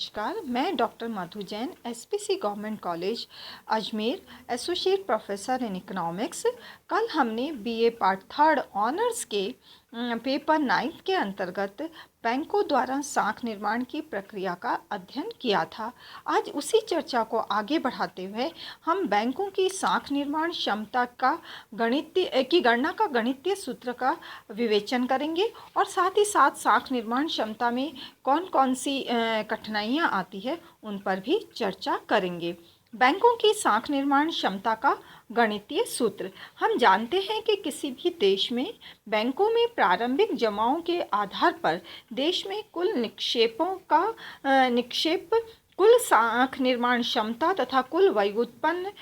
नमस्कार, मैं doctor Madhu Jain, SPC government college Ajmer, associate professor in economics. कल हमने बीए पार्ट थर्ड ऑनर्स के पेपर 9 के अंतर्गत बैंकों द्वारा साख निर्माण की प्रक्रिया का अध्ययन किया था। आज उसी चर्चा को आगे बढ़ाते हुए हम बैंकों की साख निर्माण क्षमता का गणना का गणितीय सूत्र का विवेचन करेंगे और साथ ही साथ साख निर्माण क्षमता में कौन कौन सी कठिनाइयाँ आती है उन पर भी चर्चा करेंगे। बैंकों की साख निर्माण क्षमता का गणितीय सूत्र। हम जानते हैं कि किसी भी देश में बैंकों में प्रारंभिक जमाओं के आधार पर देश में कुल निक्षेपों का निक्षेप, कुल साख निर्माण क्षमता तथा कुल व्युत्पन्न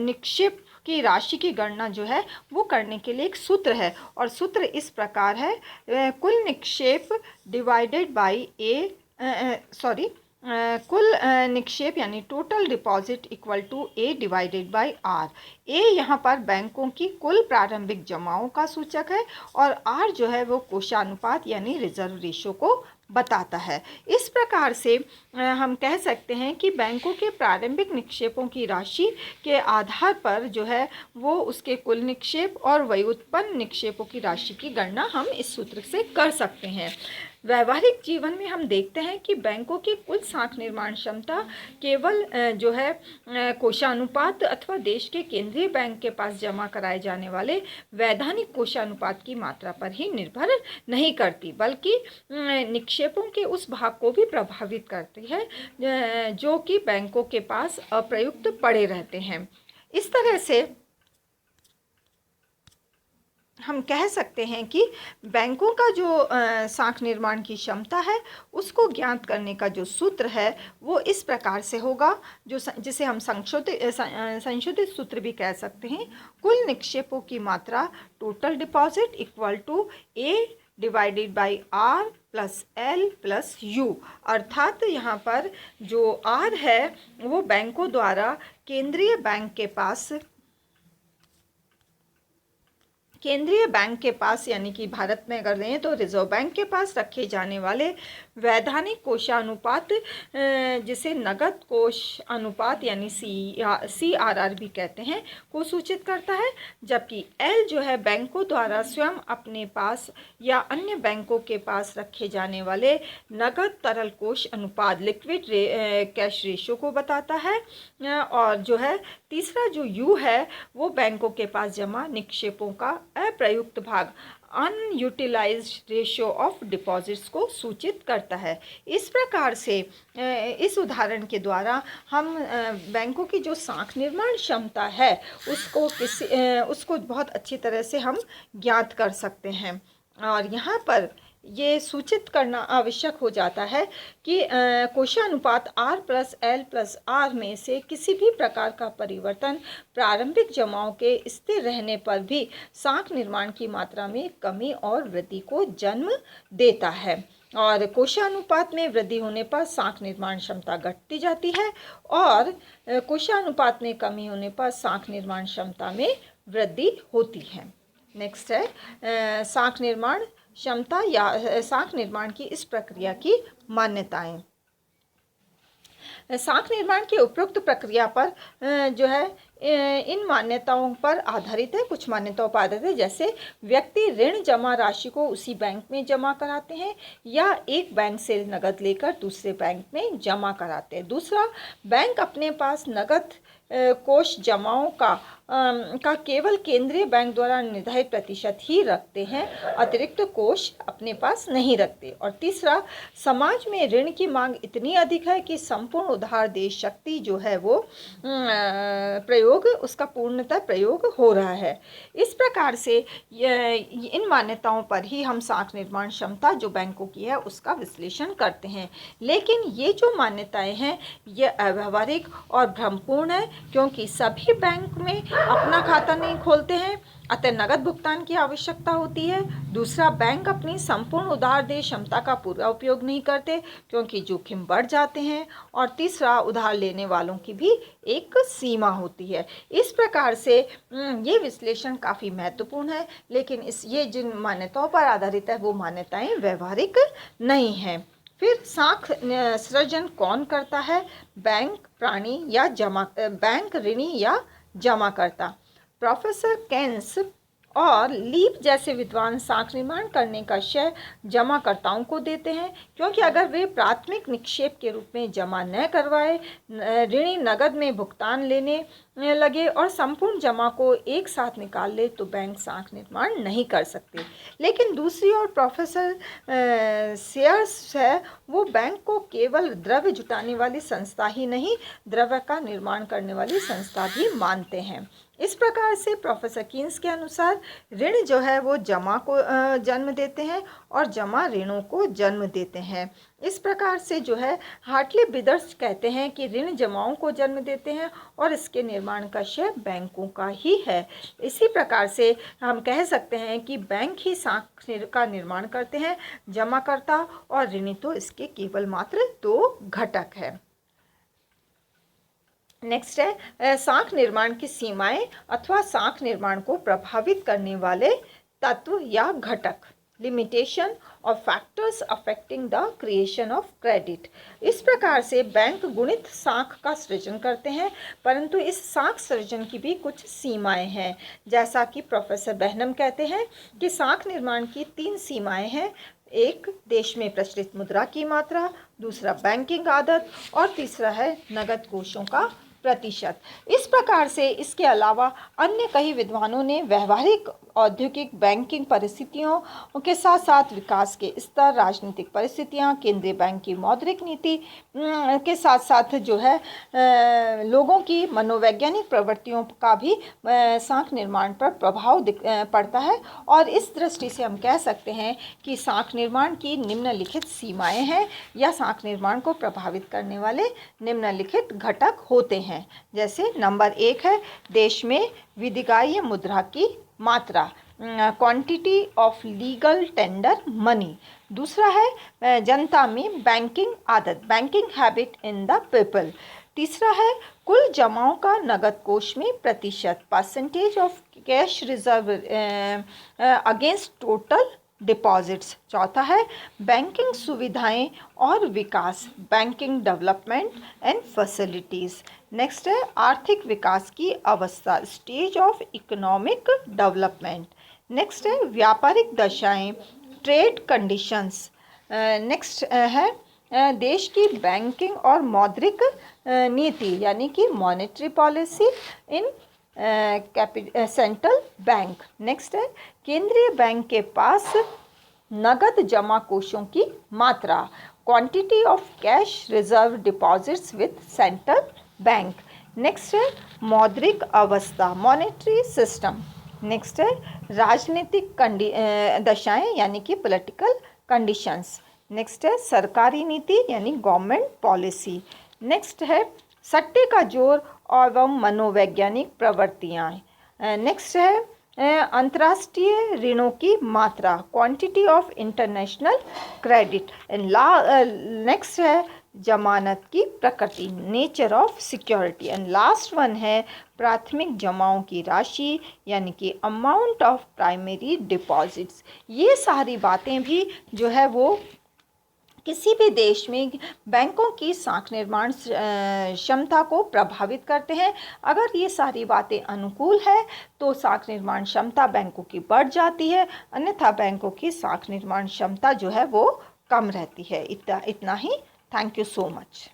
निक्षेप की राशि की गणना जो है वो करने के लिए एक सूत्र है और सूत्र इस प्रकार है, कुल निक्षेप डिवाइडेड बाई कुल निक्षेप यानी total deposit equal to A divided by R. A यहाँ पर बैंकों की कुल प्रारंभिक जमाओं का सूचक है और आर जो है वो कोषानुपात यानी रिजर्व रेशो को बताता है। इस प्रकार से हम कह सकते हैं कि बैंकों के प्रारंभिक निक्षेपों की राशि के आधार पर जो है वो उसके कुल निक्षेप और व्युत्पन्न निक्षेपों की राशि की गणना हम इस सूत्र से कर सकते हैं। व्यावहारिक जीवन में हम देखते हैं कि बैंकों की कुल साख निर्माण क्षमता केवल जो है कोषानुपात अथवा देश के केंद्रीय बैंक के पास जमा कराए जाने वाले वैधानिक कोषानुपात की मात्रा पर ही निर्भर नहीं करती, बल्कि निक्षेपों के उस भाग को भी प्रभावित करती है जो कि बैंकों के पास अप्रयुक्त पड़े रहते हैं। इस तरह से हम कह सकते हैं कि बैंकों का जो साख निर्माण की क्षमता है उसको ज्ञात करने का जो सूत्र है वो इस प्रकार से होगा, जिसे हम संशोधित सूत्र भी कह सकते हैं। कुल निक्षेपों की मात्रा total deposit equal to A divided by R plus L plus U. अर्थात यहाँ पर जो आर है वो बैंकों द्वारा केंद्रीय बैंक के पास यानी कि भारत में अगर लें तो रिजर्व बैंक के पास रखे जाने वाले वैधानिक कोषानुपात, जिसे नगद कोष अनुपात यानी CRR भी कहते हैं, को सूचित करता है। जबकि L जो है बैंकों द्वारा स्वयं अपने पास या अन्य बैंकों के पास रखे जाने वाले नगद तरल कोष अनुपात लिक्विड कैश रेशो को बताता है। और जो है तीसरा जो U है वो बैंकों के पास जमा निक्षेपों का अप्रयुक्त भाग अनयूटिलाइज्ड रेशियो ऑफ डिपॉजिट्स को सूचित करता है। इस प्रकार से इस उदाहरण के द्वारा हम बैंकों की जो साख निर्माण क्षमता है उसको बहुत अच्छी तरह से हम ज्ञात कर सकते हैं। और यहाँ पर ये सूचित करना आवश्यक हो जाता है कि कोषानुपात R plus L plus R में से किसी भी प्रकार का परिवर्तन प्रारंभिक जमाओं के स्थिर रहने पर भी साख निर्माण की मात्रा में कमी और वृद्धि को जन्म देता है। और कोषानुपात में वृद्धि होने पर साख निर्माण क्षमता घटती जाती है और कोषानुपात में कमी होने पर साख निर्माण क्षमता में वृद्धि होती है। नेक्स्ट है साख निर्माण क्षमता या साख निर्माण की इस प्रक्रिया की मान्यताएं। साख निर्माण की उपरोक्त प्रक्रिया पर जो है इन मान्यताओं पर आधारित है। कुछ मान्यताओं पर आधारित है, जैसे व्यक्ति ऋण जमा राशि को उसी बैंक में जमा कराते हैं या एक बैंक से नगद लेकर दूसरे बैंक में जमा कराते हैं। दूसरा, बैंक अपने पास नगद कोष जमाओं का केवल केंद्रीय बैंक द्वारा निर्धारित प्रतिशत ही रखते हैं, अतिरिक्त कोष अपने पास नहीं रखते। और तीसरा, समाज में ऋण की मांग इतनी अधिक है कि संपूर्ण उधार देश शक्ति जो है वो उसका पूर्णतः प्रयोग हो रहा है। इस प्रकार से इन मान्यताओं पर ही हम साख निर्माण क्षमता जो बैंकों की है उसका विश्लेषण करते हैं। लेकिन ये जो मान्यताएं हैं ये अव्यावहारिक और भ्रमपूर्ण है, क्योंकि सभी बैंक में अपना खाता नहीं खोलते हैं, अतः नगद भुगतान की आवश्यकता होती है। दूसरा, बैंक अपनी संपूर्ण उधार देय क्षमता का पूरा उपयोग नहीं करते क्योंकि जोखिम बढ़ जाते हैं। और तीसरा, उधार लेने वालों की भी एक सीमा होती है। इस प्रकार से ये विश्लेषण काफ़ी महत्वपूर्ण है, लेकिन ये जिन मान्यताओं पर आधारित है वो मान्यताएं व्यवहारिक नहीं हैं। फिर साख सृजन कौन करता है? बैंक प्राणी या बैंक ऋणी या जमाकर्ता। प्रोफेसर केन्स और लीप जैसे विद्वान साख निर्माण करने का श्रेय जमाकर्ताओं को देते हैं, क्योंकि अगर वे प्राथमिक निक्षेप के रूप में जमा न करवाए, ऋणी नगद में भुगतान लेने लगे और संपूर्ण जमा को एक साथ निकाल ले तो बैंक साख निर्माण नहीं कर सकते। लेकिन दूसरी ओर प्रोफेसर सेयर्स है, वो बैंक को केवल द्रव्य जुटाने वाली संस्था ही नहीं, द्रव्य का निर्माण करने वाली संस्था भी मानते हैं। इस प्रकार से प्रोफेसर कीन्स के अनुसार ऋण जो है वो जमा को जन्म देते हैं और जमा ऋणों को जन्म देते हैं। इस प्रकार से जो है हार्टली बिदर्स कहते हैं कि ऋण जमाओं को जन्म देते हैं और इसके निर्माण का श्रेय बैंकों का ही है। इसी प्रकार से हम कह सकते हैं कि बैंक ही साख का निर्माण करते हैं, जमाकर्ता और ऋणी तो इसके केवल मात्र दो घटक है। नेक्स्ट है साख निर्माण की सीमाएं अथवा साख निर्माण को प्रभावित करने वाले तत्व या घटक, लिमिटेशन और factors affecting the creation of credit. इस प्रकार से बैंक गुणित साख का सृजन करते हैं, परंतु इस साख सृजन की भी कुछ सीमाएं हैं। जैसा कि प्रोफेसर बेहनम कहते हैं कि साख निर्माण की 3 सीमाएं हैं। एक, देश में प्रचलित मुद्रा की मात्रा, दूसरा बैंकिंग आदत और तीसरा है नगद कोषों का प्रतिशत। इस प्रकार से इसके अलावा अन्य कई विद्वानों ने व्यवहारिक औद्योगिक बैंकिंग परिस्थितियों के साथ साथ विकास के स्तर, राजनीतिक परिस्थितियां, केंद्रीय बैंक की मौद्रिक नीति के साथ साथ जो है लोगों की मनोवैज्ञानिक प्रवृत्तियों का भी साख निर्माण पर प्रभाव पड़ता है। और इस दृष्टि से हम कह सकते हैं कि साख निर्माण की निम्नलिखित सीमाएं हैं या साख निर्माण को प्रभावित करने वाले निम्नलिखित घटक होते हैं। जैसे नंबर 1 है देश में विधिगाह्य मुद्रा की मात्रा, quantity of legal tender money. दूसरा है जनता में बैंकिंग आदत, banking habit in the people. तीसरा है कुल जमाओं का नगद कोष में प्रतिशत, percentage of cash reserve against total deposits. चौथा है बैंकिंग सुविधाएं और विकास, banking development and facilities. Next है आर्थिक विकास की अवस्था, stage of economic development. Next है व्यापारिक दशाएं, ट्रेड कंडीशंस। नेक्स्ट है देश की बैंकिंग और मौद्रिक नीति यानी कि monetary policy in central bank. Next है केंद्रीय बैंक के पास नगद जमा कोषों की मात्रा, quantity of cash reserve deposits with central bank. Next है मौद्रिक अवस्था, मॉनेटरी सिस्टम। नेक्स्ट है राजनीतिक दशाएं यानी कि पॉलिटिकल कंडीशंस। नेक्स्ट है सरकारी नीति यानी गवर्नमेंट पॉलिसी। नेक्स्ट है सट्टे का जोर एवं मनोवैज्ञानिक प्रवृत्तियाँ। नेक्स्ट है अंतर्राष्ट्रीय ऋणों की मात्रा, quantity of international credit. Next है जमानत की प्रकृति, nature of security. And last one है प्राथमिक जमाओं की राशि यानी कि अमाउंट ऑफ प्राइमरी डिपॉजिट्स। ये सारी बातें भी जो है वो किसी भी देश में बैंकों की साख निर्माण क्षमता को प्रभावित करते हैं। अगर ये सारी बातें अनुकूल है तो साख निर्माण क्षमता बैंकों की बढ़ जाती है, अन्यथा बैंकों की साख निर्माण क्षमता जो है वो कम रहती है। इतना ही। Thank you so much.